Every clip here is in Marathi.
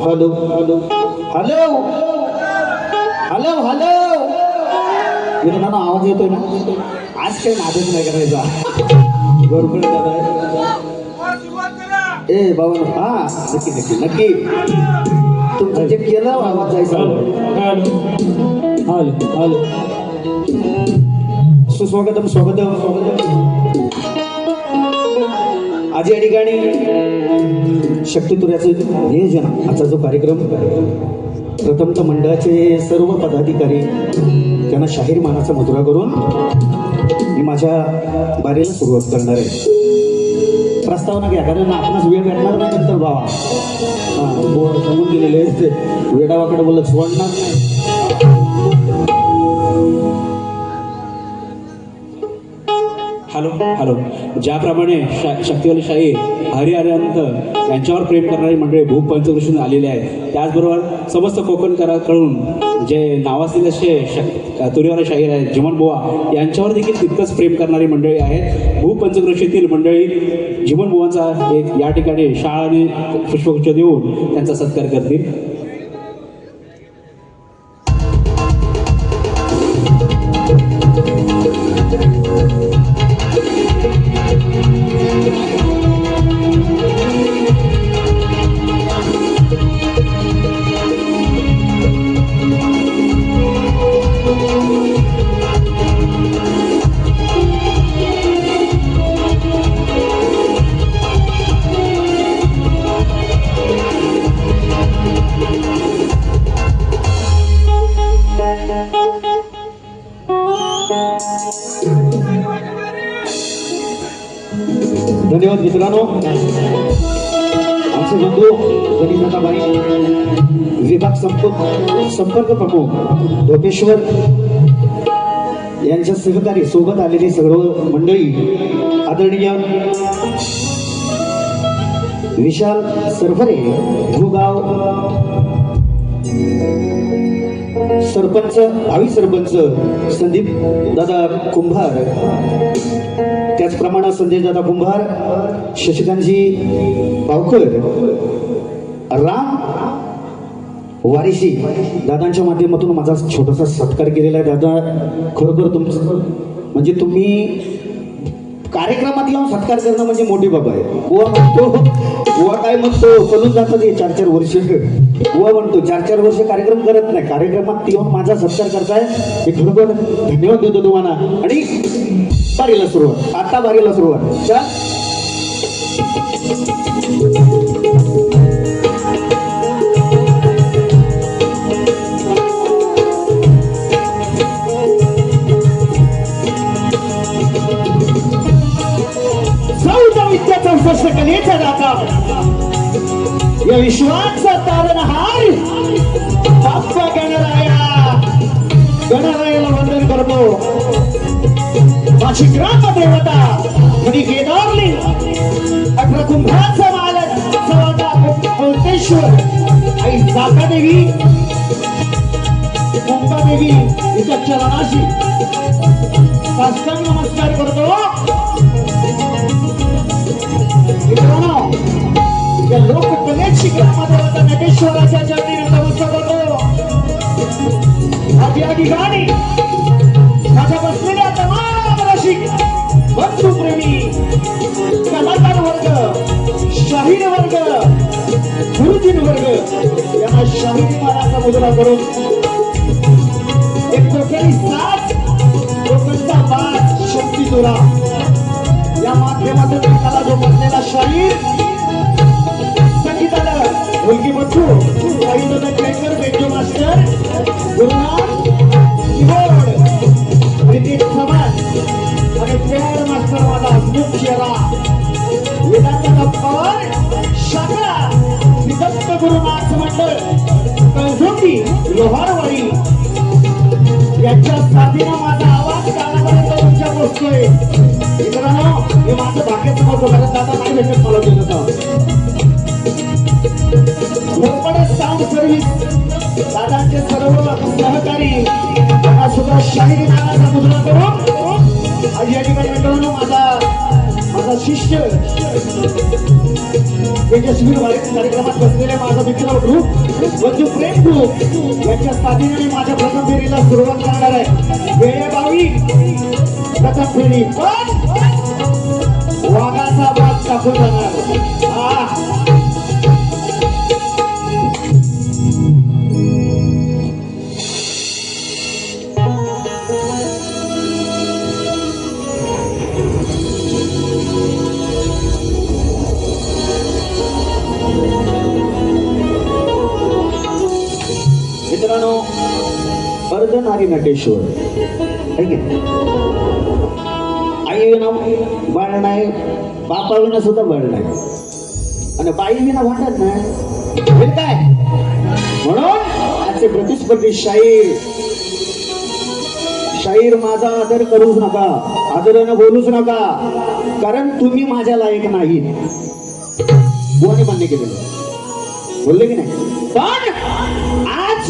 Hello hello hello hello hello Vidhana आवाज येतोय ना? आज काही नादच नाही करायचा. बरोबर दादा. ए बाबा हा नक्की नक्की नक्की तुमचं जे केलं आवाज जायचा. हॅलो हॅलो सुस्वागतम स्वागतम स्वागतम. आज या ठिकाणी शक्तितुऱ्याचं नियोजन आजचा जो कार्यक्रम प्रथमतः मंडळाचे सर्व पदाधिकारी त्यांना शाहीर मानाचा मुजरा करून मी माझ्या बारीला सुरुवात करणार आहे. प्रस्तावना घ्या कारण आपणास वेळ भेटणार नाही नंतर बाबा बोर्ड सांगून दिलेले वेडावाकडे बोलत सोडणार नाही. हॅलो हॅलो ज्याप्रमाणे शक्तिवाली शाहीर हरिहरानंद यांच्यावर प्रेम करणारी मंडळी भूप पंचकृष्ण आलेली आहे, त्याचबरोबर समस्त कोकणकरांकडून जे नावाजलेले असे तुरीवाले शाहीर आहेत जिमन बुवा यांच्यावर देखील तितकंच प्रेम करणारी मंडळी आहेत. भूप पंचकृषीतील मंडळी जिमन बुवांचा एक या ठिकाणी शाळा आणि पुष्पगुच्छ देऊन त्यांचा सत्कार करतील. धन्यवाद मित्रांनो. आमचे बंधू गणिताबाई विभाग संपर्क प्रमुख ढोकेश्वर यांच्या सहकारी सोबत आलेली सर्व मंडळी, आदरणीय विशाल सरफरे भूगाव सरपंच, भावी सरपंच संदीप दादा कुंभार, त्याचप्रमाणे संजय दादा कुंभार, शशिकांतजी पावकर, राम वारिशी दादांच्या माध्यमातून माझा छोटासा सत्कार केलेला आहे. दादा खरोखर तुमचं म्हणजे तुम्ही कार्यक्रमात येऊन सत्कार करणं म्हणजे मोठी बाबा आहे. बुवा म्हणतो, बुवा काय म्हणतो चलून जातात हे 4-4 वर्ष. बुवा म्हणतो 4-4 वर्ष कार्यक्रम करत नाही, कार्यक्रमात येऊन माझा सत्कार करताय हे खरोखर धन्यवाद देतो तुम्हाला. आणि बारीला सुरुवात, आता बारीला सुरुवात. कलेचा दाता, या विश्वाचा तारणहार बाप्पा गणरायाला वंदन करतो. माझी ग्राम देवता म्हणी केदारली, 18 कुंभाचा मालक सवादा कोटेश्वर आई जाकादेवी कुंभादेवी हिच्या चरणाशी साष्टांग नमस्कार करतो. मित्रांनो, या लोककलेची ग्रामदेवता नटेश्वराच्या चरणी नतमस्तक होतो. आज या ठिकाणी माझ्या बसलेल्या तमाम रसिक बंधुप्रेमी कलाकार वर्ग, शाहीर वर्ग, गुरुजीन वर्ग यांना शाहिरी मानाचा मुजरा करून एक कोकणी साथ, कोकणचा बाज, शक्ती तुरा या माध्यमातून एखादा जो बनलेला शाहीर संगीताला मुलगी बच्चू काही ट्रेकर, banjo master, Gurunath keyboard, Ritesh Chavan आणि प्लेअर मास्टर माझा मुख्यरा वेदांत पवार, शाखा विदत्त गुरुनाथ मंडळ कळझोटी लोहारवाडी यांच्या साथीनं माझा आवाज कानापर्यंत तुमच्या पोहोचतोय. मित्रांनो, हे माझं भाग्याचं नव्हतं, कारण दादा नाही भेटत मला देत साऊंड सर्व्हिस दादांचे सर्व सहकारी यांना सुद्धा शाहिरी नावाचा मुद्रा करून आज या ठिकाणी मित्रांनो माझा शिष्य तेजस्वी कार्यक्रमात बसलेले माझा मित्र ग्रुप बंधू प्रेम ग्रुप यांच्या साथीने मी माझ्या प्रथम फेरीला सुरुवात करणार आहे. वेळेबावी प्रथम फेरी पण वाघाचा भाग टाकून जाणार. मित्रांनो, अर्धनारी नटेश्वर आई विना बाळ नाही, बापा विना सुद्धा बाळ नाही, आणि बाई विना भांडत नाही काय. म्हणून आजचे प्रतिस्पर्धी शाहीर माझा आदर करूच नका. आदरानं बोलूच नका, कारण तुम्ही माझ्या लायक नाही. कोणी मान्य केलेलं बोलले की नाही. पण आज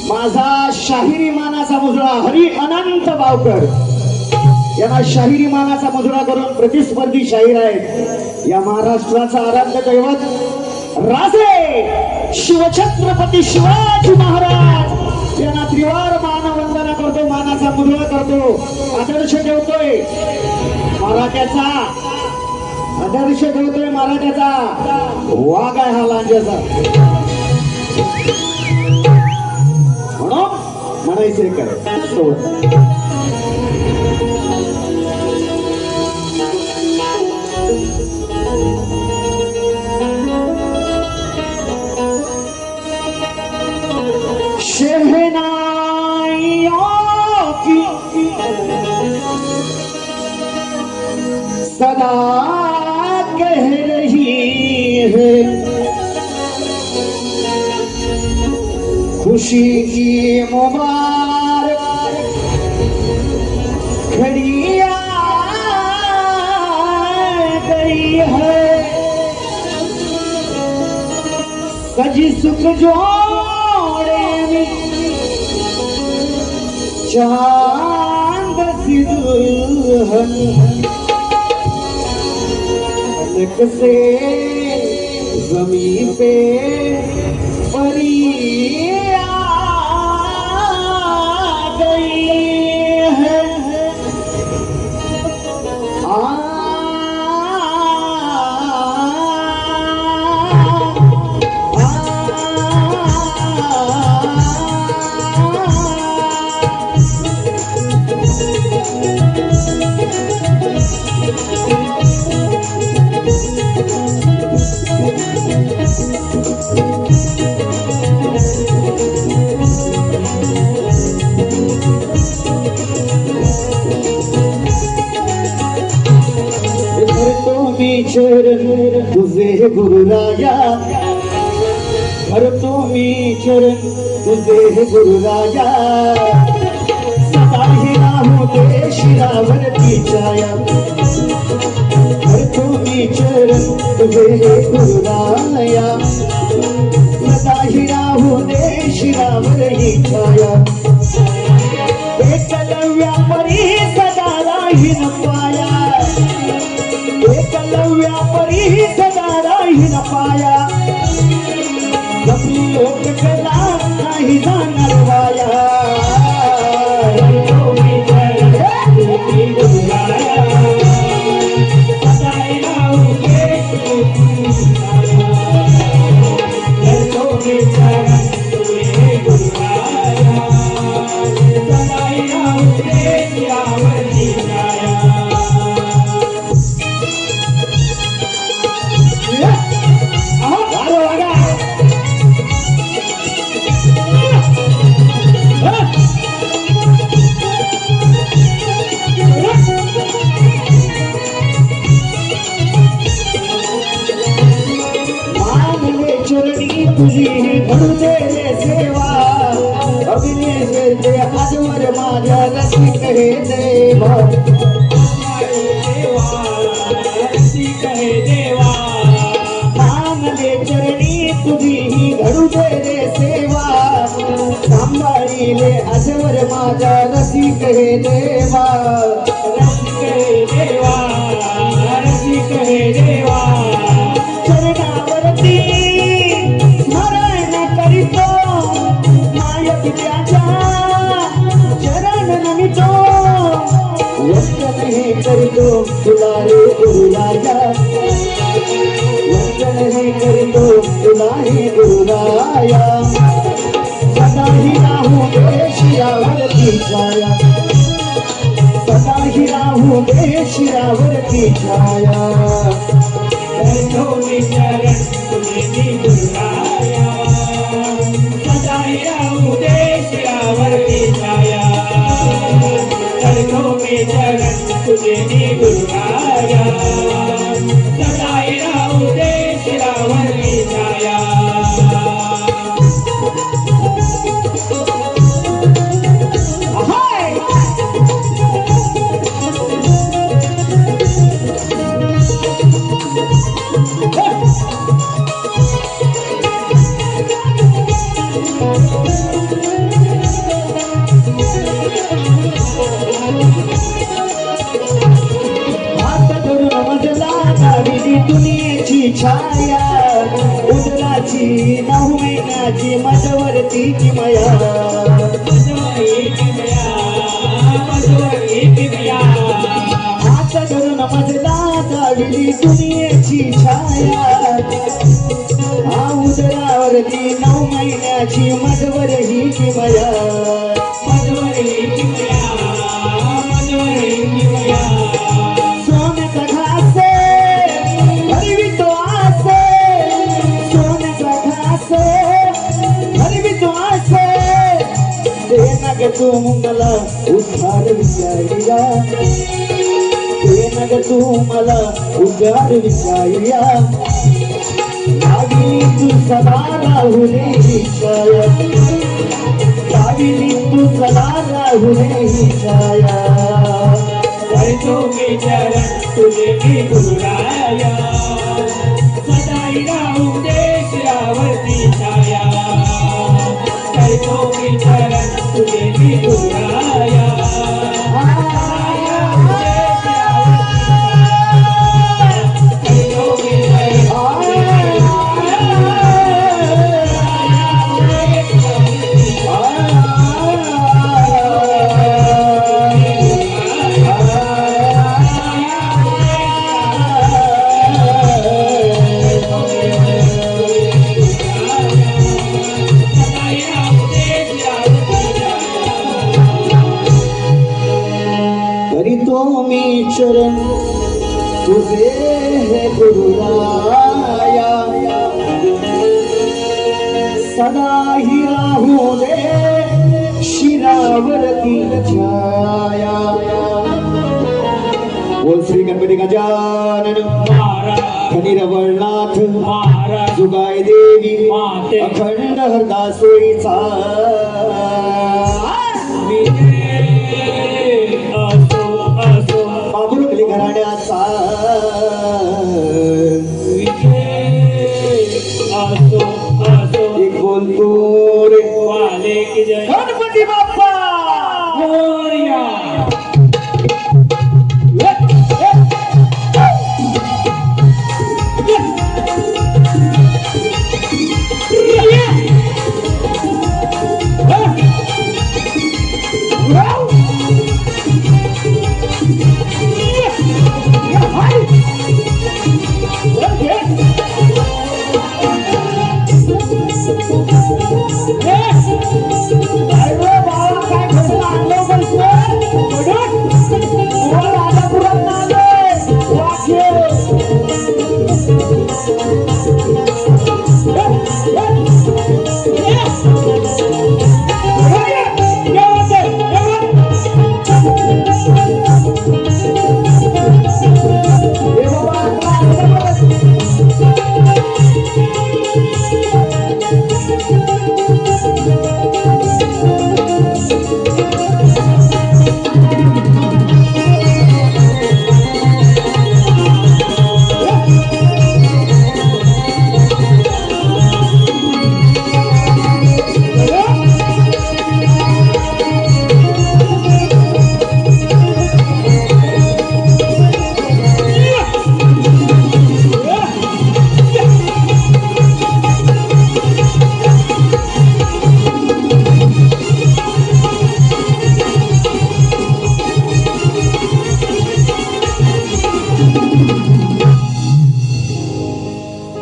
माझा शाहिरी मानाचा मुजरा हरी अनंत बावकर यांना शाहिरी मानाचा मुजरा करून प्रतिस्पर्धी शाहीर आहेत. या महाराष्ट्राचा आराध्य दैवत राजे शिवछत्रपती शिवाजी महाराज यांना त्रिवार मानवंदना करतो, मानाचा मुजरा करतो. आदर्श ठेवतोय मराठ्याचा, आदर्श ठेवतोय मराठ्याचा. वाघ आहे हा लांजाचा. म्हणून म्हणायचंय काय सोड. शहनाइयों की सदा कह रही है, खुशी की मुबारक घड़ी आ गई है, सजी सुख जोड़े में चांद सी दुल्हन नक से जमीन पे परी आ गई है. चरण तुझे गुरुराया, भरतो मी चरण तुझे गुरुराया, सदा ही राहू दे शिरावरती छाया. भरतो मी चरण तुझे गुरुराया, सदा ही राहू दे शिरावरती छाया. एकलव्या परी सदा राहीन पाया, एकलव्या परी सदा राहीन पाया. जपली लोक कला नाही जाणार वाया. तुझी घडू दे रे सेवा, अभिनय करते आजवर माझ्या रसिक हे देवा. मानले चरणी तुझी घडू दे रे सेवा, सांभाळीले आजवर माझ्या रसिक हे देवा. रसिक हे देवा, रसिक हे देवा. चरणावरती चरण नमितो वंदन हे करितो तुला रे गुरुराया, वंदन हे करितो तुला हे गुरुराया. सदा ही राहू दे शिरावरती छाया, सदा ही राहू दे शिरावरती छाया. करतो मी चरण तुझे गुरुराया, सदा ही राहू दे शिरावरती छाया. करतो मी चरण तुझे गुरुराया, सदा ही राहू दे शिरावरती छाया. छाया उदराची 9 महिन्याची माझ्यावरती किमया हात धरून मजला दाविली दुनियेची छाया हा उदरावरती 9 महिन्याची माझ्यावर ही किमया सोन्याचा घास हरवितो आसे सोन्याचा घास हरवितो आसे दे ना ग तू मला उद्धार विचारिया दे ना ग तू मला उद्धार विचारिया गावी तू सदा राहुले छाया गावी तू सदा राहुले छाया करतो विचारण तुझे मी गुरुराया सदाई राहू देशावरती छाया करतो विचारण तुझे मी गुरुराया करीतो मी चरण तुझे हे गुरुराया सदा ही राहू दे शिरावरती छाया बोल श्री गणपती गजानन खनिरवळनाथ जुगाय देवी अखंड हरदासोईचा बाबुरगली घराण्याचा एक बोलतो रे गणपती बाप्पा मोरया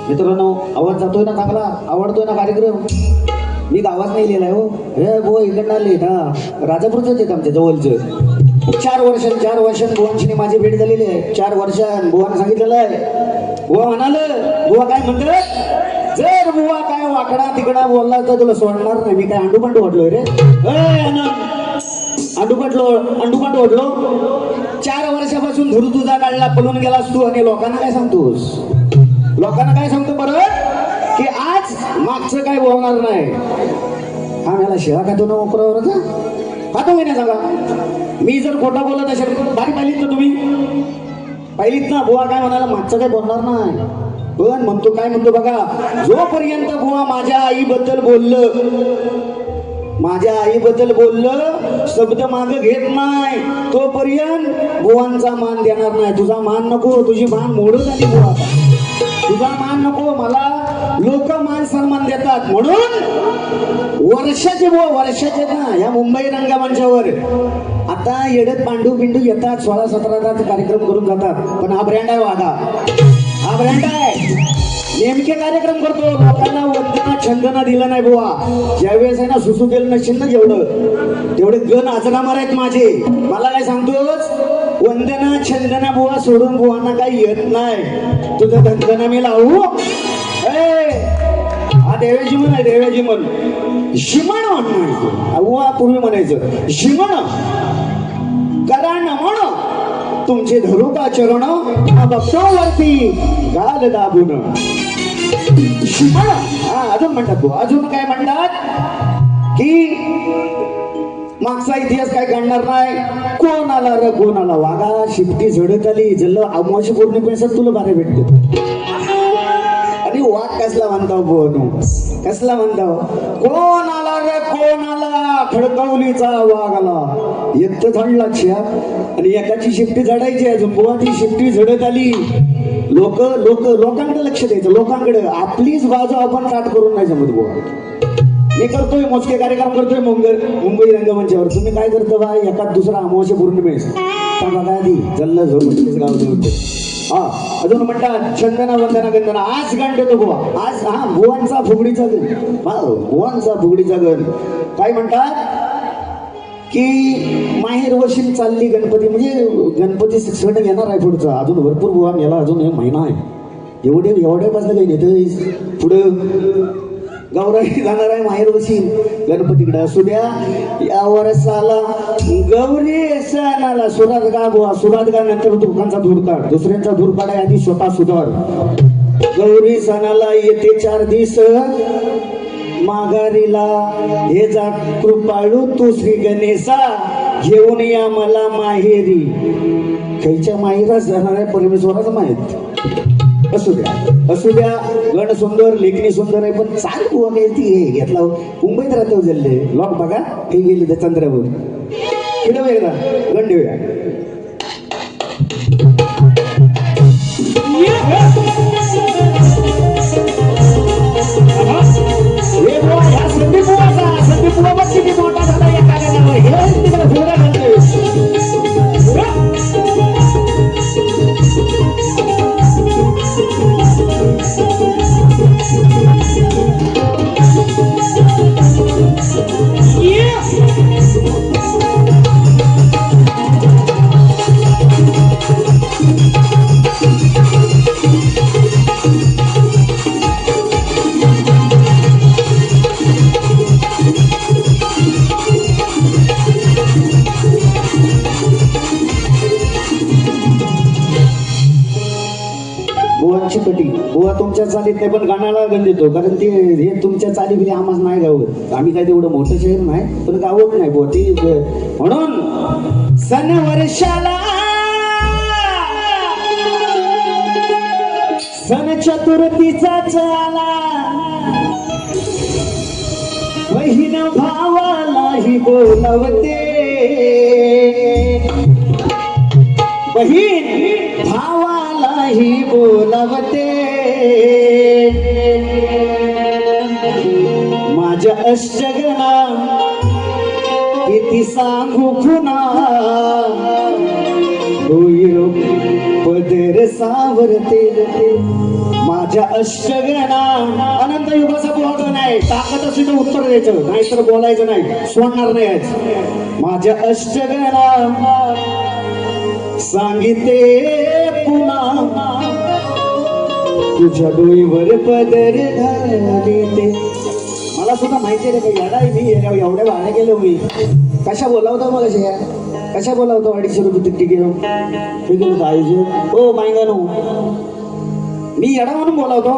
मित्रांनो आवाज जातोय ना चांगला आवडतोय ना कार्यक्रम मी गावात नाही लिहिलाय हो हे बुवा इकडनं आले ना राजापूरचंच आहेत आमच्या जवळचं 4 वर्षांनी बुवांशी माझी भेट झालेली आहे 4 वर्षांनी बुवानं सांगितलेलं आहे बुवा म्हणालं बुवा काय म्हणतात जर बुवा काय वाकडा तिकडा बोलला तर तुला सोडणार नाही मी काय अंडूपांडू वाटलोय रे अंडूपांडू वाटलो 4 वर्षापासून धुरू तुझा काढला पळून गेलास तू आणि लोकांना काय सांगतोस लोकांना काय सांगतो बरं की आज मागचं काय बोलणार नाही हा मला शिवा खातो ना मोकरावरचा खातो मी नाही सांगा मी जर खोटा बोलत असेल बारी पाहिलीत ना तुम्ही पाहिलीत ना बुवा काय म्हणाला मागचं काय बोलणार नाही पण म्हणतो काय म्हणतो बघा जोपर्यंत बुवा माझ्या आईबद्दल बोललं शब्द माग घेत नाही तोपर्यंत बुवांचा मान देणार नाही तुझा मान नको तुझी मान मोडून आली बुवा तुझा मान नको, मला लोक मान सन्मान देतात म्हणून वर्षाचे ना या मुंबई रंगमंचावर आता येडत पांडू बिंडू येतात 16-17 कार्यक्रम करून जातात, पण हा ब्रँड आहे वाघा, हा ब्रँड आहे. नेमके कार्यक्रम करतो, लोकांना वंदना छंदना दिला नाही बुवा. ज्यावेळेस आहे ना सुसू केलं नसेल ना जेवढं तेवढे गण आजरामार आहेत माझे. मला काय सांगतोस, वंदना छंदना बुवा सोडून बुवांना काही येत नाही. तुझं धंदना मी लावू. हा देवाची म्हण आहे, देवाची म्हण. शिमण म्हणायचं बुवा, पूर्वी म्हणायचं शिमण करा न म्हण तुमचे धरू का चरण बघतो वरती गाल दाबून. शिमण अजून म्हणतात बुवा, अजून काय म्हणतात की मागचा इतिहास काय काढणार नाही. कोण आला र कोण आला, वागा शिफ्टी झडत आली जल्ल अमावशी पौर्णिमेसाठी तुला बारे भेटत. आणि वाघ कसला म्हणताव बोनू, कसला म्हणताव, कोण आला रे कोण आला, खडकवलीचा वाघ आला. एक तर झाडला छ्या आणि एकाची शिफ्टी झडायची, अजून बुवा ती शिफ्टी झडत आली. लोकांकडे लक्ष द्यायचं, लोकांकडे. आपलीच बाजू आपण ताट करून नाही जमत बुवा. मी करतोय मोजके कार्यक्रम करतोय मुंबई रंगमंचावर. तुम्ही काय करता बा, एकाच दुसरा अमावस्या पौर्णिमेस त्या बघा आधी जल्ल झोपतेच गाव जवळ. हा अजून म्हणतात छंदना वंदना गंधना. आज गाण देतो बुवा, आज हा बुवांचा फुगडीचा गण, हा बुवांचा फुगडीचा गण. काय म्हणतात की माहेर वशील चालली गणपती, म्हणजे गणपती सण येणार आहे पुढचा. अजून भरपूर बुवा याला अजून एक महिना आहे. एवढ्यापासून काही नाही पुढं गौराई जाणार आहे माहेर वशील गणपतीकडे. असू द्या या वर्षाला गौरी सणाला सुरात गा बुवा, सुरात गा नंतर दुकानचा धूर काढ, दुसऱ्यांचा धूर काढाय आधी स्वतः सुधार. गौरी सणाला येते 4 दिवस माघारीला हे जा कृपाळू तू श्री गणेशा घेऊन या मला माहेरी. खायच्या माहेराच जाणार आहे परमेश्वराचं माहीत. असू द्या गण सुंदर लेखणी सुंदर आहे, पण चाल बुवा काय ती घेतला मुंबईत राहतो जल्ले लॉक बघा हे गेले त्या चंद्रावर. फिरव एकदा गण देऊया. संदीप बुवा बघ किती मोठा झाला या कार्यक्रमावर. हे तिकडे फिरवा घालतोय. बुवांची कटी बुवा तुमच्या चालीत नाही, पण गाण्याला गण देतो, कारण ते हे तुमच्या चाली बिली आम्हाला नाही गावत. आम्ही काय तेवढं मोठं शहर नाही, पण गावत नाही बुवा ती. म्हणून सन वर्षाला सन चतुर्थीचा चाला बहीण भावालाही बोलवते, बहीण भावालाही बोलवते. माझ्या अष्टगणा किती सांगू खुना पदर सावरते. माझ्या अष्टगणा अनंत युगाचा बोलतो नाही, ताकद असेल तर उत्तर द्यायचं, नाही तर बोलायचं नाही, सोडणार नाही. माझ्या अष्टगणा सांगिते पुन्हा तुझ्या डोईवर पदर घालीते. मला सुद्धा माहिती आहे रे काही याडा मी एवढ्या वाड्या गेलो मी. कशा बोलावतो मग कशा बोलावतो 250 रुपये तिकीट घेऊन आयोजन. हो मायगानो मी येडा म्हणून बोलावतो.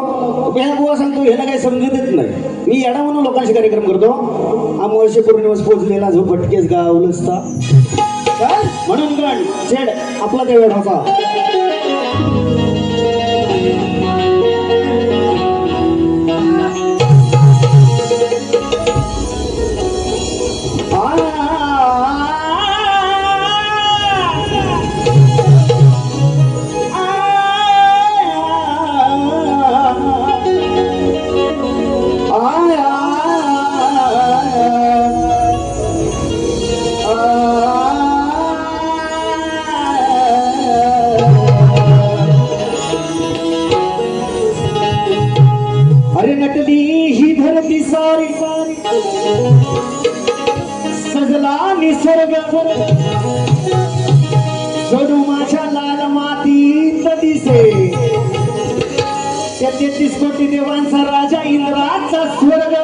ह्या बुवा सांगतो ह्याला काही समजतच नाही. मी येडा म्हणून लोकांशी कार्यक्रम करतो. अमावस्या पौर्णिमेस पोचलेला जो भटकेस गावलसता म्हणून गण झेड आपला त्या वेळाचा. धरती सारी सजला निसर्ग जणू माझ्या लाल मातीत दिसे त्या 33 कोटी देवांचा राजा इंद्राचा स्वर्ग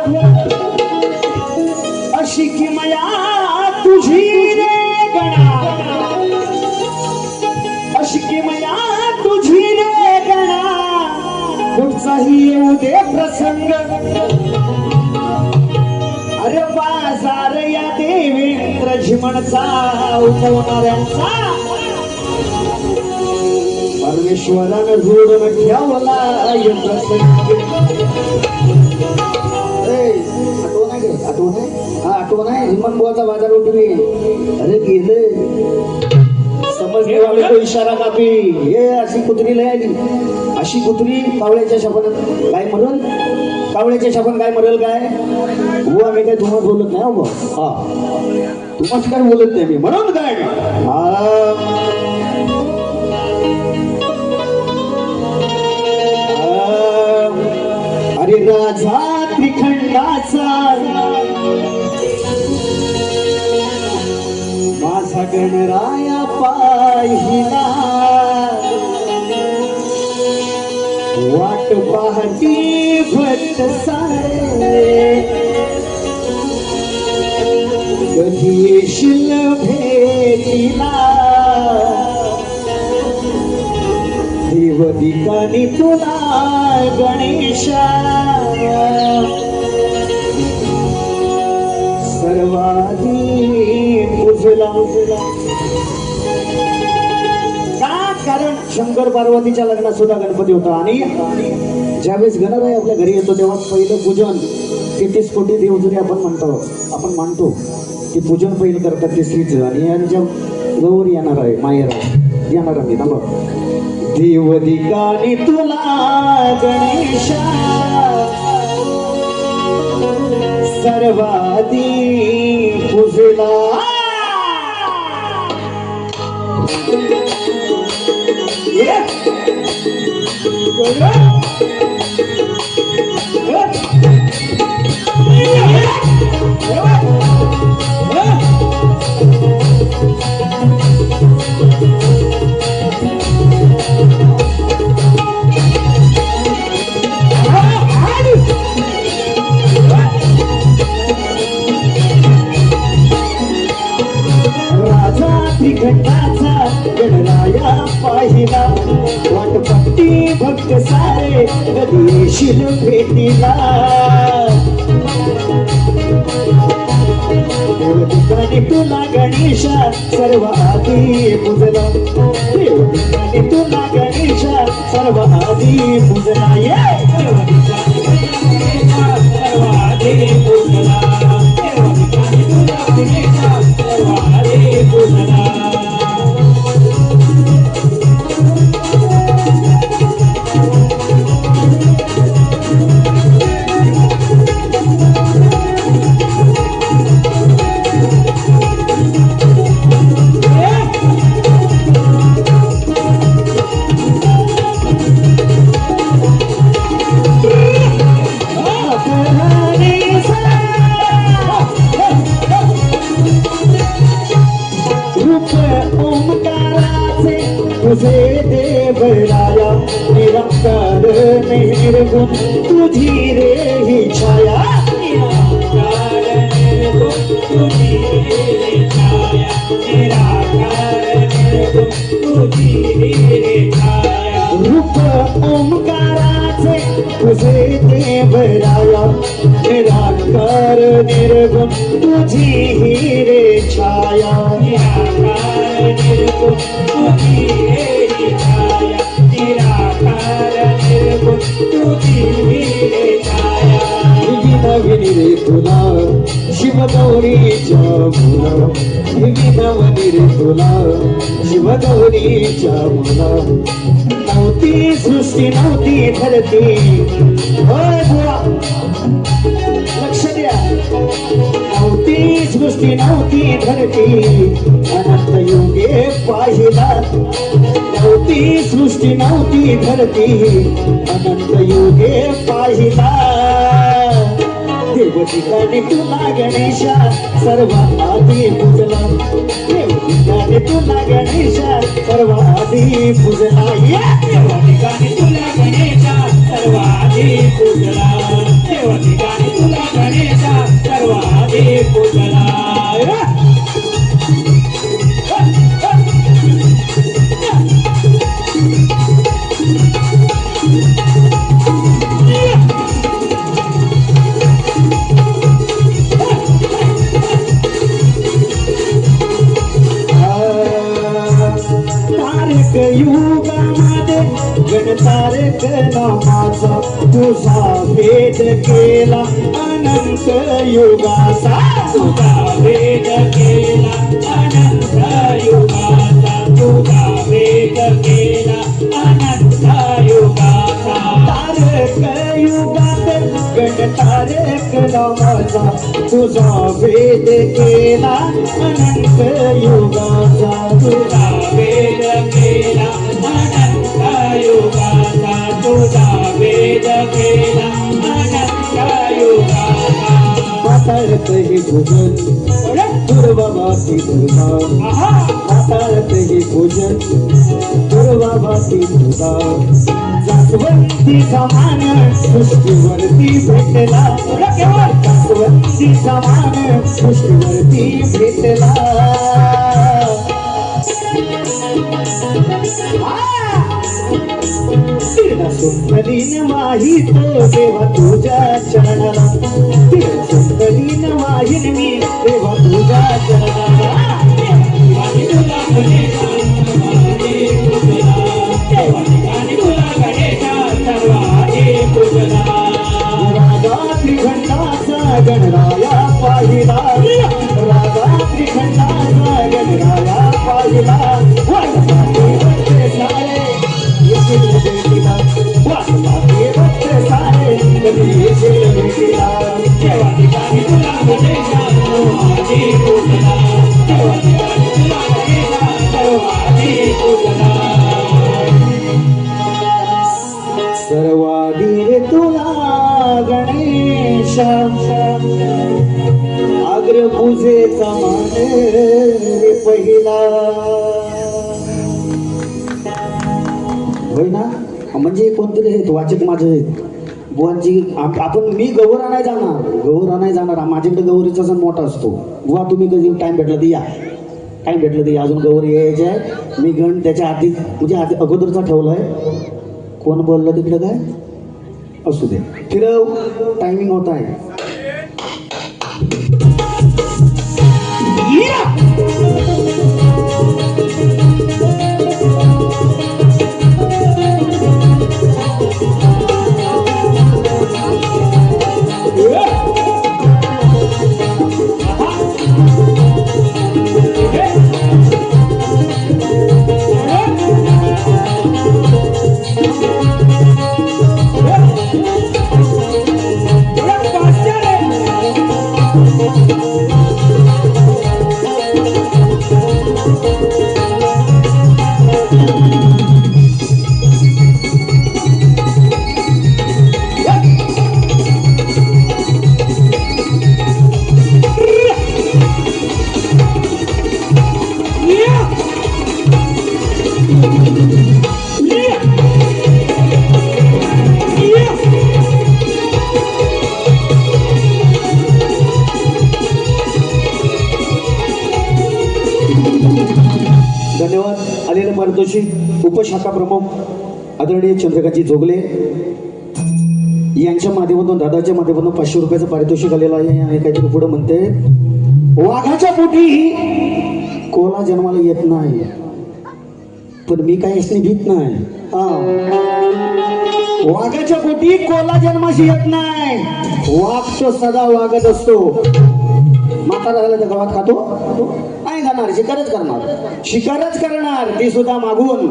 अशी किमया तुझी रे गणा अशी किमया तुझी रे गणा कुठचाही येऊ दे प्रसंग अरे बाजार या देवेंद्र झिमणचा उठवणाऱ्यांचा परमेश्वरानं जोडून ठेवला या प्रसंग आठवण आहे हिमन बुवाचा बाजार उठवी अरे गेले समजले वाले तो इशारा कापी हे अशी कुत्री लय आली अशी कुत्री कावळ्याच्या शपथ काय मरल कावळ्याच्या शपथ काय मरल काय बुवा मी काय तुम्हाला बोलत नाही हो हा तुम्हाला काय बोलत नाही मी म्हणून काय अरे राजा त्रिखंडाचा माझा गणराया पाहिला वाट पाहती भक्त सारे कधी येशील भेटीला देवदिकानी तुला गणेशा सर्वाधी पूजला का कारण शंकर पार्वतीच्या लग्नात सुद्धा गणपती होता आणि ज्यावेळेस गणराय आपल्या घरी येतो तेव्हा पहिलं पूजन 33 कोटी देव जरी आपण मानतो की पूजन पहिलं करतात ते स्त्रीचं आणि यांच्या गौरी येणार आहे माहेर येणार आहे ना बघ देवदिकानी तुला गणेशा सर्वाधी पूजला त्रिखंडाचा गणराया पाहिला वाटपट्टी भक्त सारे कधी येशील भेटीला देवदिकानी तुला गणेशा सर्व आधी पूजला देवदिकानी तुला गणेशा सर्व आधी पूजला सर्व आधी पूजला देवदिकानी तुला गणेशा सर्व आधी पूजला तुझे देवराया निरंतर निर्गुण तुझी रे ही छाया निरंतर निर्गुण तुझी रे छाया निराकार निर्गुण तुझी रे छाया रूप ओंकाराचे तुझे देवराया निराकार निर्गुण तुझी रे छाया निराकार निर्गुण तुझी विनवनी रे तुला शिवगौरीच्या मुला विनवनी रे तुला शिवगौरीच्या मुला नव्हती सृष्टी नव्हती धरती होय बुवा लक्ष द्या नव्हती सृष्टी नव्हती धरती अनंत योगे पाहिला नव्हती सृष्टी नव्हती धरती अनंत योगे पाहिला ठिकाणी तुला गणेशा सर्व आधी पूजला देव ठिकाणी तुला गणेशा सर्व आधी पूजला देव ठिकाणी तुला गणेशा सर्व आधी पूजला देव ठिकाणी तुला गणेशा सर्व आधी पूजला तारक युगामध्ये गणतारक नामाचा तुझा भेद केला अनंत युगाचा तुझा भेद केला अनंत युगाचा तुझा भेद केला अनंत युगाचा तारक युगात गणतारक नामाचा तुझा भेद केला अनंत युगाचा तुझा भेद केला अनंत युगाचा तुझा भेद केला अनंत युगाचा म्हातारत हे भोजन दुर्वाभाती तुझा म्हातारत हे भोजन दुर्वाभाती तुझा जास्वंदी समान सृष्टीवरती भेटला जास्वंदी समान सृष्टीवरती भेटला सुंदरीन माही तो देवा तुझ्या चरणाला सुंदरीन माहीन मी देवा तुझ्या चरणाला आणि तुला गणेशा सर्व आधी पूजला देव ठिकाणी तुला गणेशा सर्व आधी पूजला राजा त्रिखंडाचा गणराया पाहिला राजा त्रिखंडाचा गणराया पाहिला वाटपाटे भक्त सारे येशील भेटीला वाटपाटे भक्त सारे कधी येशील भेटीला देव ठिकाणी तुला गणेशा सर्व आधी पूजला देव ठिकाणी तुला गणेशा सर्व आधी पूजला सर्वाधी तुला गणेशा अग्रपूजेचा मान रे पहिला होय ना म्हणजे कोणतरी आहेत वाचक माझे आहेत बुवांची आपण मी गौर आणाय जाणार माझ्याकडे गौरीचा सण मोठा असतो बुवा तुम्ही कधी टाइम भेटला तर या टाइम भेटलं तर या अजून गौरी यायचे आहे मी गण त्याच्या आधी म्हणजे आधी अगोदरचा ठेवला आहे कोण बोललं तिकडं काय असू दे फिरव टायमिंग होत आहे धन्यवाद आलेले पारितोषिक उपशाखा प्रमुख आदरणीय चंद्रकांतजी जोगले यांच्या माध्यमातून दादाच्या माध्यमातून 500 रुपयाचं पारितोषिक आलेलं आहे आणि काहीतरी पुढे म्हणते वाघाच्या पोटी कोला जन्माला येत नाही पण मी काही असणे भीत नाही वाघाच्या पोटी कोला जन्माशी येत नाही वाघ तो सदा वागत असतो म्हातारा झाला तर गावात खातो नाही खाणार शिकारच करणार ती सुद्धा मागून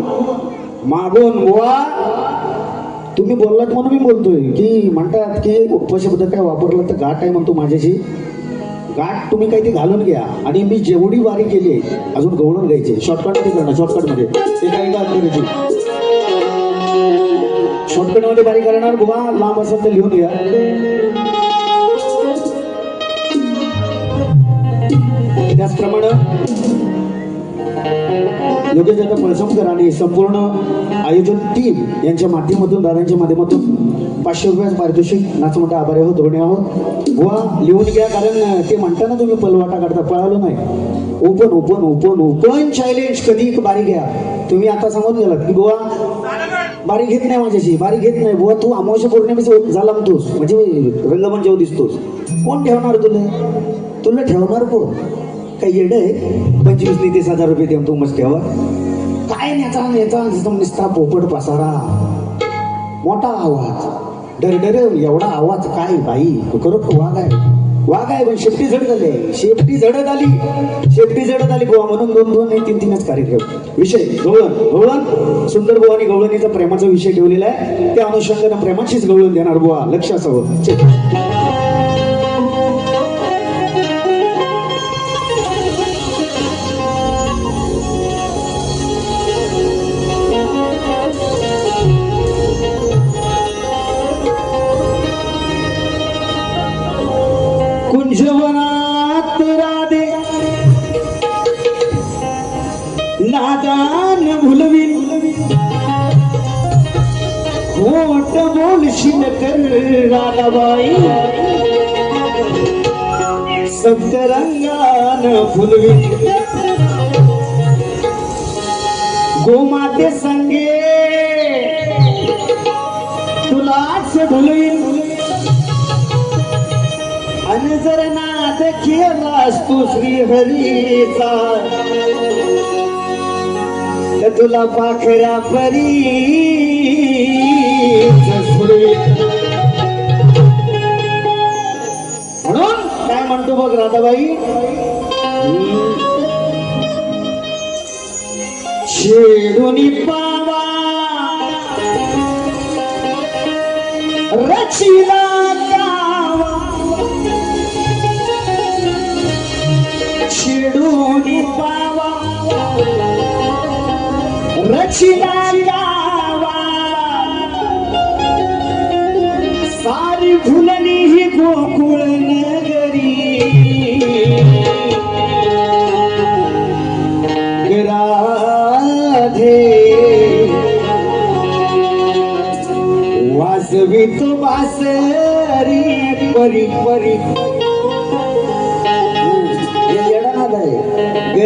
बुवा तुम्ही बोललात म्हणून मी बोलतोय की म्हणतात की उपशब्द काय वापरलं तर गाठ आहे म्हणतो माझ्याशी गाठ तुम्ही काही ते घालून घ्या आणि मी जेवढी वारी केली आहे अजून गवळून घ्यायचे शॉर्टकटमध्ये करणं शॉर्टकटमध्ये ते काही गाठ करायची शॉर्टकटमध्ये बारी करणार बुवा लांब असेल तर लिहून घ्या त्याचप्रमाणे योगेश दादा पळसमकर आणि संपूर्ण आयोजन टीम यांच्या माध्यमातून दादांच्या माध्यमातून 500 रुपयाचं पारितोषिक नाचमोठा आभारी आहोत, ऋणी आहोत. बुवा लिहून घ्या, कारण ते म्हणताना तुम्ही पलवाटा काढता, पळालो नाही. Open open open open challenge कधी बारी घ्या. तुम्ही आता सांगून गेलात की बुवा बारी घेत नाही, माझ्याशी बारी घेत नाही. बुवा तू अमावस्या पौर्णिमेचं झाला म्हणतोस, म्हणजे रंगमंचावर दिसतोस. कोण ठेवणार तुला ठेवणार कोण? काही येड आहे? 25-30 रुपये देऊन तू मस्त ठेवा. काय नेता निसता पोपट पसारा, मोठा आवाज, डरडर एवढा आवाज, काय बाई खरोखर वाघ आहे पण शेपटी झडत आली, शेपटी झडत आली बुवा. म्हणून 2-2 नाही 3-3च कार्यक्रम. विषय गवळण सुंदर बुवा आणि गवळणीचा प्रेमाचा विषय ठेवलेला आहे. त्या अनुषंगाने प्रेमाचीच गवळण देणार बुवा, लक्ष असावं. कुंजवनात राधे नादान भुलवी, खोट बोलशील कर राधाबाई, सप्तरंगान फुलवी, गोमाते संगे तुलाच ढुलवीन, आणि जर नाद केलास तू श्रीहरीचा, तर तुला पाखऱ्या परी म्हणून काय म्हणतो बघ राधाबाई, छेडूनी पावा रचिला छेडूनी पावा रचिला गावा, सारी फुलनी ही गोकुळ नगरी, राधे वाजवी तो बासरी परी परी,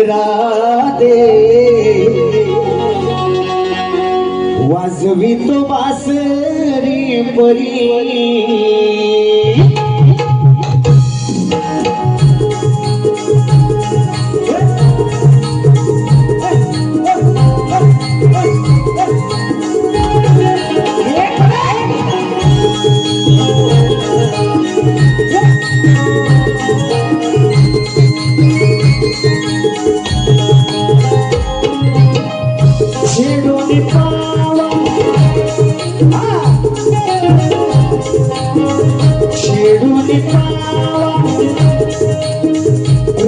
राधे वाजवी तो बासरी परी.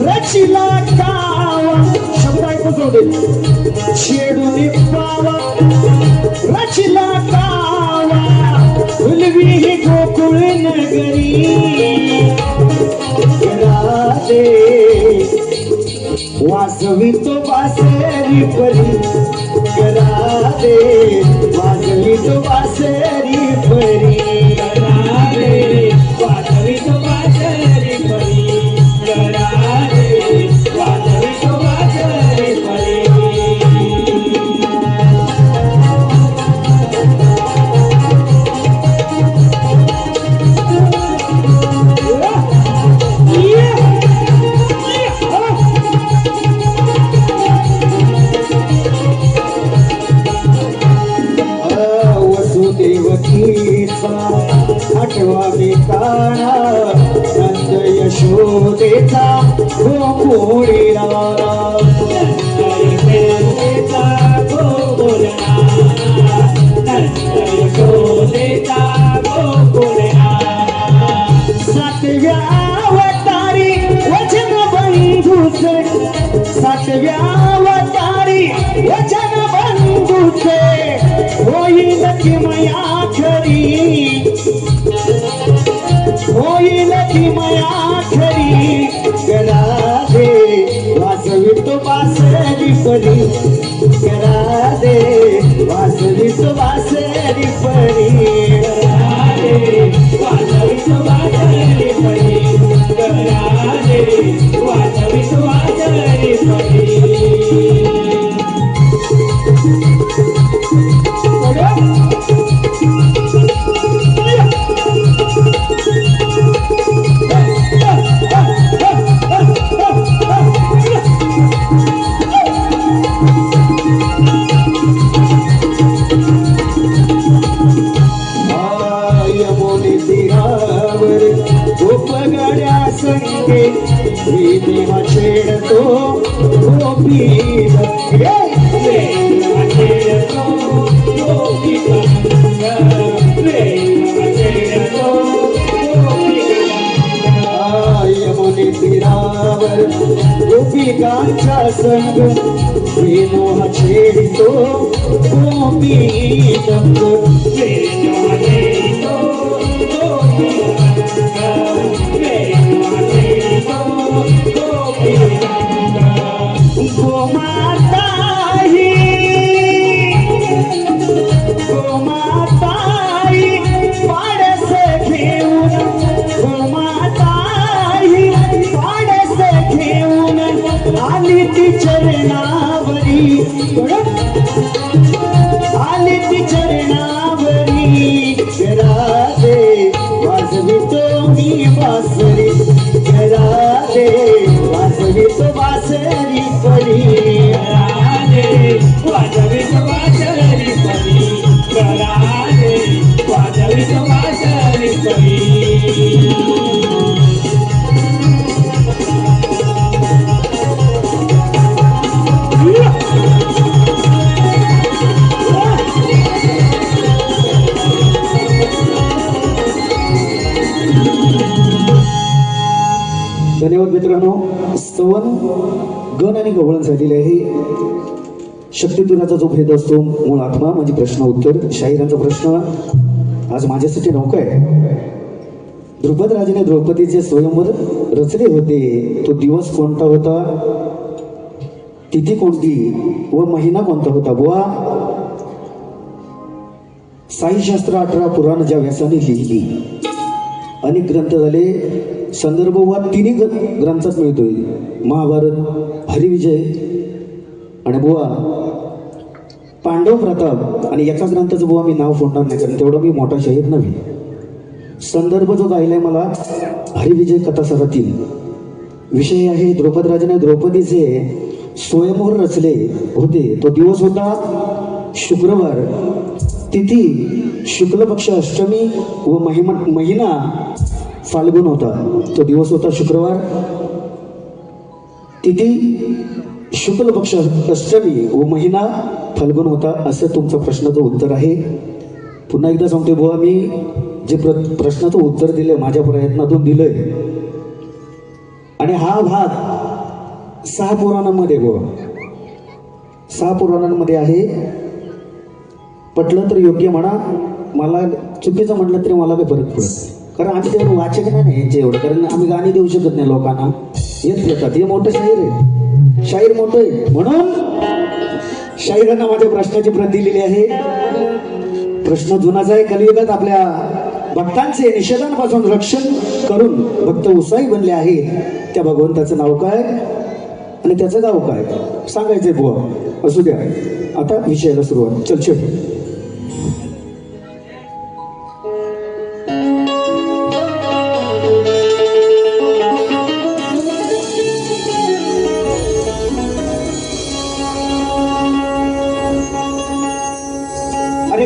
रचिला कावा शब्द ऐकून जाऊ दे. छेडूनी पावा रचिला कावा, फुलवी ही गोकुळ नगरी, राधे वाजवी तो बासरी परी, राधे वाजवी तो बासरी परी, राधे वाजवी तो बासरी परी, राधे वाजवी तो बासरी परी. आठवावी काळा नंद यशोदेचा गोकुळीला, सातव्या अवतारी वचन बंधूचे, सातव्या अवतारी वचन बंधूचे, होईल किमया खरी, होईल किमया खरी, राधे दे वाजवितो बासरी परी करा दे वाजवितो बासरी परी करा दे वाजवितो बासरी परी करा दे वाजवितो बासरी परी संगे प्रेमा छेडतो गोपी प्रेमा छेडतो गोपी प्रेमा छेडतो यमुने तीरावर गोपिकांचा संग प्रेमा छेडतो गोपी प्रेमा छेडतो आली ती चरणावरी करा दे वाजवितो मी बासरी करा दे वाजवितो बासरी परी करा दे वाजवितो बासरी परी करा दे वाजवितो बासरी परी धन्यवाद मित्रांनो. स्तवन गण आणि गवळण झालेले आहे. शक्तितुराचा जो भेद असतो मूळ आत्मा म्हणजे प्रश्न उत्तर. शाहिरांचा प्रश्न आज माझ्यासाठी नौका आहे. द्रुपद राजाने द्रौपदीचे स्वयंवर रचले होते. तो दिवस कोणता होता, तिथी कोणती व महिना कोणता होता बुवा. साईशास्त्र 18 पुराण ज्या व्यासाने लिहिली. अनेक ग्रंथ झाले. संदर्भ वा तिन्ही ग्रंथात मिळतोय. महाभारत, हरिविजय आणि बुवा पांडव प्रताप. आणि एका ग्रंथाचं बुवा मी नाव फोडणार नाही कारण तेवढा मी मोठा शाहीर नव्हे. संदर्भ जो गायलाय मला हरिविजय कथासारातील विषय आहे. द्रौपद राजाने द्रौपदीचे स्वयंवर रचले होते. तो दिवस होता शुक्रवार. तिथी शुक्ल पक्ष अष्टमी व महिना फाल्गुन होता. तो दिवस होता शुक्रवार. तिथी शुक्ल पक्ष अष्टमी व महिना फाल्गुन होता. असं तुमचं प्रश्नाचं उत्तर आहे. पुन्हा एकदा सांगते बुवा मी जे प्रश्नाचं उत्तर दिलंय माझ्या प्रयत्नातून दिलंय. आणि हा भाग 6 पुराणांमध्ये बुवा 6 पुराणांमध्ये आहे. पटलं तर योग्य म्हणा, मला चुकीचं म्हटलं तरी मला काही फरक पडत. कारण आम्ही तेवढं वाचक नाही यांचे एवढं. कारण आम्ही गाणी देऊ शकत नाही लोकांना. येत येतात. हे मोठं शाहीर आहे. शाहीर मोठं आहे म्हणून शाहिरांना माझ्या प्रश्नाची प्रत दिलेली आहे. प्रश्न जुनाच आहे. कलियुगात आपल्या भक्तांचे निषेधांपासून रक्षण करून भक्त उत्साही बनले आहे. त्या भगवंताचं नाव काय आणि त्याचं गाव काय सांगायचंय बुवा. असू द्या. आता विषयाला सुरुवात. चल चल.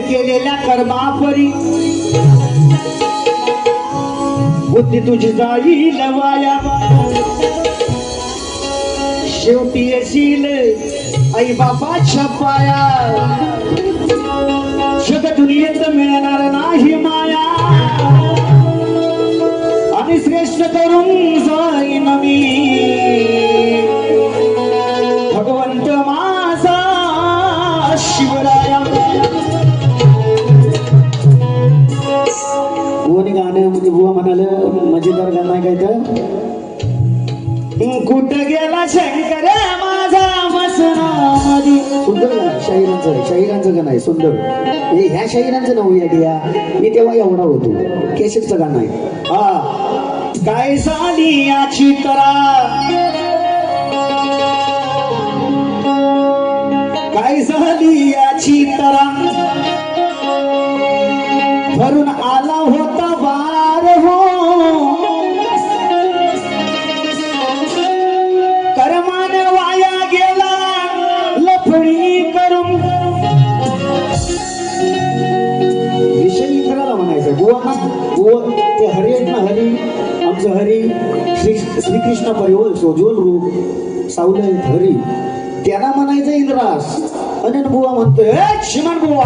केलेल्या कर्मापरी बुद्धी तुझी जाईल वाया. शेवटी येशील आई बापाच्या पाया. जग दुनियेत मिळणार नाही माया. आणि श्रेष्ठ करून जाईन मी भगवंत माझा शिवराया. कोणी गाणं म्हणजे बुवा म्हणाल मजेदार गाणं आहे काय तर कुठं गेला शंकर माझा मसनामधी. सुंदर गाणं, शाहिरांचं गाणं आहे सुंदर. हे ह्या शाहिरांचं नाव या दिया मी तेव्हा एवढा होतो. केशवचं गाणं आहे. हा काय झाली याची तरा, काय झाली याची तरा, भरून आला होता वार हो, करमान वाया गेला लफडी करून. विषय इंद्राला म्हणायचं. बुवा ते हरी आहेत ना, हरी आमचं हरी श्रीकृष्ण परिवल सोजवल रूप सावलं हरी, त्यांना म्हणायचं इंद्रास. आणि बुवा म्हणतोय श्रीमान बुवा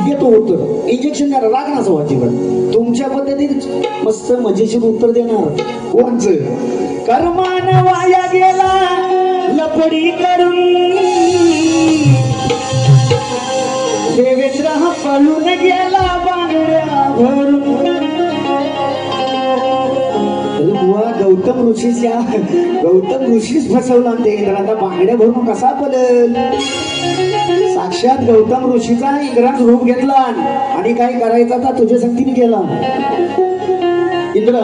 येतो उत्तर. इंजेक्शन द्या राग नसं वाजीवर. तुमच्या पद्धतीत मस्त मजेशीर उत्तर देणार. कोणचं? कर्मान वाया गेला लपडी करून, देवेंद्र हा पळून गेला बांगड्या भरून. बुवा गौतम ऋषीच फसवला ते इंद्राला. बांगड्या भरून कसा पळेल? साक्षात गौतम ऋषीचा इंद्रान रूप घेतला आणि काय करायचा तर तुझ्या संगतीने केला. इंद्र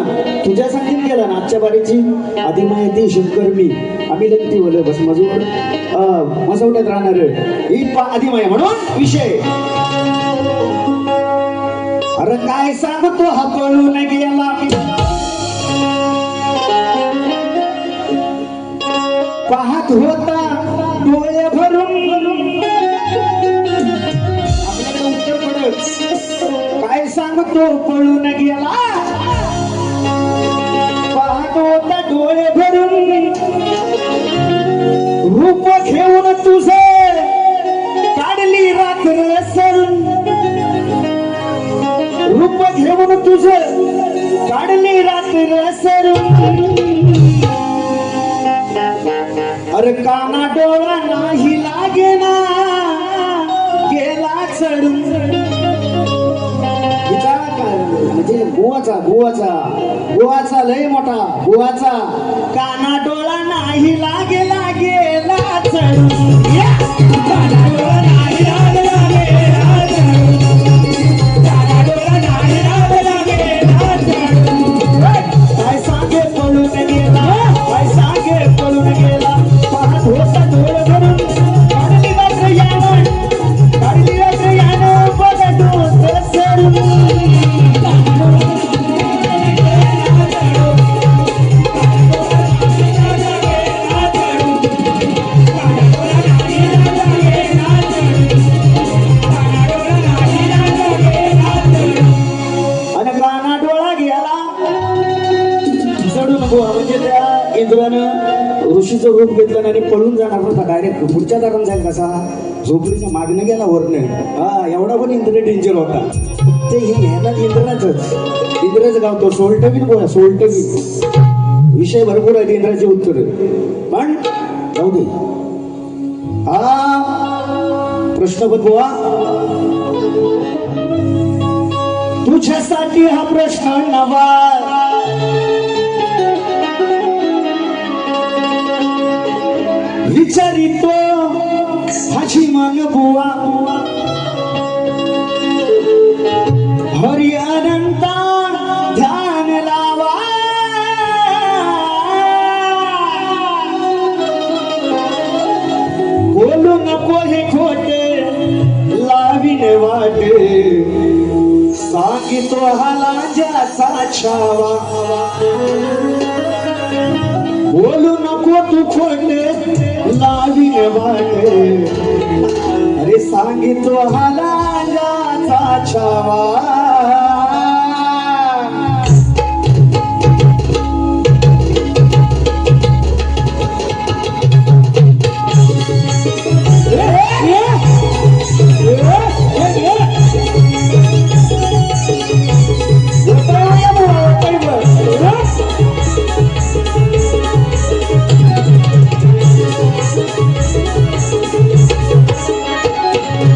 तुझ्या संगतीने केला ना. आजच्या बारीची आदिमायती शंकर मी आम्ही लंती बोल बस मजूर मसवट्यात राहणार ही आदिमाया म्हणून विषय. अरे काय सांगतो हा पळून गेला, पाहत होता डोळे भरून. आपल्याला उत्तर पडत. काय सांगतो पळून गेला, पाहत होता डोळे भरून. रूप घेऊन तुझे काढली रात्र सरून, रूप घेऊन तुझे काढली रात्र सरून. अरे काना डोळा नाही लागेना गेला चढून. म्हणजे बुवाचा लय मोठा बुवाचा काना डोळा नाही लागेला गेला चढून. काना डोळा नाही लागेला गेला चढून, काना डोळा नाही लागेला गेला चढून. काय सांगे पळून गेला, काय सांगे पळून गेला, पाहत होता डोळे भरून. काढली रात्र यानं, काढली रात्र यानं बघा डोळे सरून. म्हणजे त्या इंद्रानं ऋषीचं रूप घेतलं आणि पळून जाणार नव्हता. डायरेक्ट पुढच्या दारात जाईल कसा, झोपडीच्या मागणं गेला वरनं. हा एवढा पण इंद्र डेंजर होता. ते हे ह्याला इंद्राचं गाव तो सोलटवीन बोला सोलटवीन. विषय भरपूर आहेत इंद्राचे उत्तर पण जाऊ दे. हा प्रश्न पण बुवा तुझ्यासाठी हा प्रश्न नवा. विचारितो हाची मन बुवा, हरी अनंता ध्यान लावा. बोलू नको हे खोटे लावीन वाटे, सांगितो हा लांजाचा छावा. बोलू नको तू खोटे लावीन वाटे, अरे सांगितो हा लांजाचा छावा.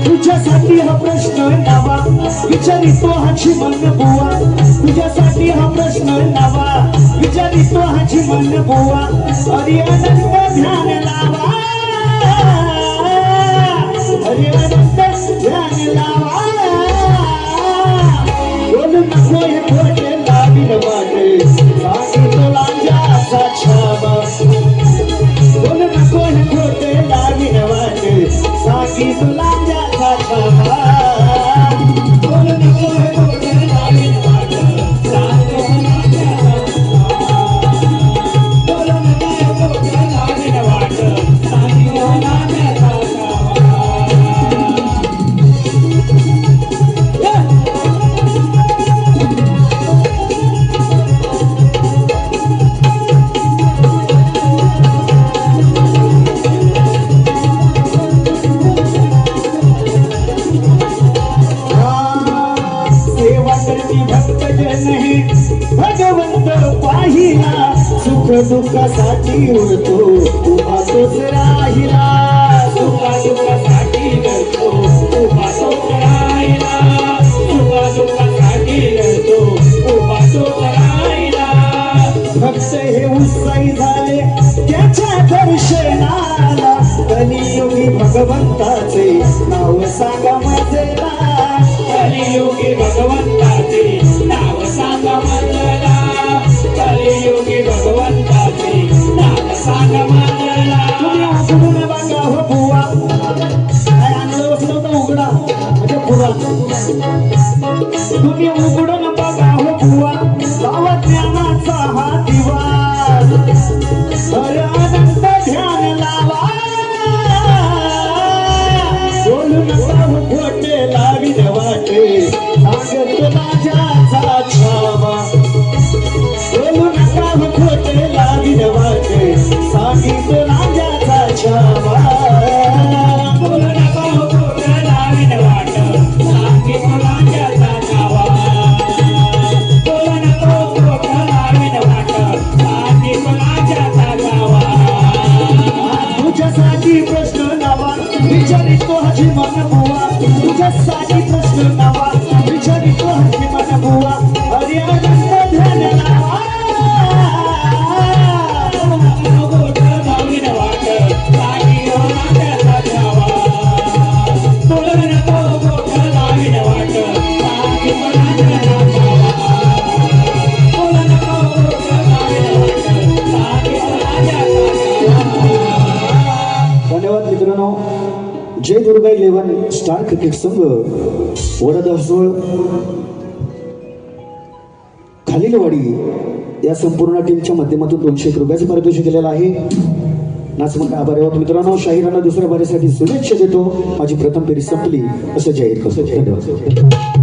तुझ्यासाठी हा प्रश्न नवा विचारितो हाची मन बुवा. तुझ्यासाठी हा प्रश्न नवा विचारितो हाची मन बुवा हरी अनंत ध्यान लावा हरी अनंत ध्यान लावा बोलू नको हे खोटे लावीन वाटे सांगितो लांजाचा छावा बोलू नको हे खोटे लावीन वाटे सांगितो लांजाचा छावा बोलू नको हे खोटे लावीन वाटे सांगितो लांजाचा बोलू नको हे खोटे लावीन वाटे सांगितो लांजाचा भगवंत पाहिला सुख दुःखासाठी उरतो उभा तोच राहिला सुख दुःखासाठी लढतो उभा तोच राहिला सुख दुःखासाठी लढतो उभा तोच राहिला भक्त हे उत्साही झाले त्याच्या दर्शनाला कलियुगी भगवंताचे नाव सांगा माझेला कलियुगी भगवंताचे नाव सांगा माझला कलियुगी भगवंताचे नाव सांगा माझला तुम्ही उघडून बघा हो बुवा काय आणलं बसलं होतं उघडा म्हणजे बुवा तुम्ही उघडून बघा हो बुवा लावा ज्ञानाचा हा दिवा हर अनंत ध्यान लावा बोलू नका हो खोटे लावीन वाटे सांगत माझ्याचा छावा बोलू नका हो खोटे लावीन वाटे सांगित माझ्याचा छावा बोलू नका हो खोटे लावीन वाट सांगित माझ्याचा छावा बोलू नका हो खोटे लावीन वाट सांगित माझ्याचा छावा तुझ्यासाठी प्रश्न नवा विचारितो हाची मन बुवा तुझ्यासाठी प्रश्न नवा विचारितो हाची मन बुवा हरी अनंत ध्यान लावा धन्यवाद मित्रांनो. जय दुर्गा 11 स्टार क्रिकेट संघ वडद हसोळ खालीलवाडी या संपूर्ण टीमच्या माध्यमातून 200 रुपयाचे पारितोषिक केलेलं आहे. नाचमंत आभार आहोत मित्रांनो. शाहिरांना दुसऱ्या बारीसाठी शुभेच्छा देतो. माझी प्रथम फेरी संपली असं जाहीर करतो. धन्यवाद.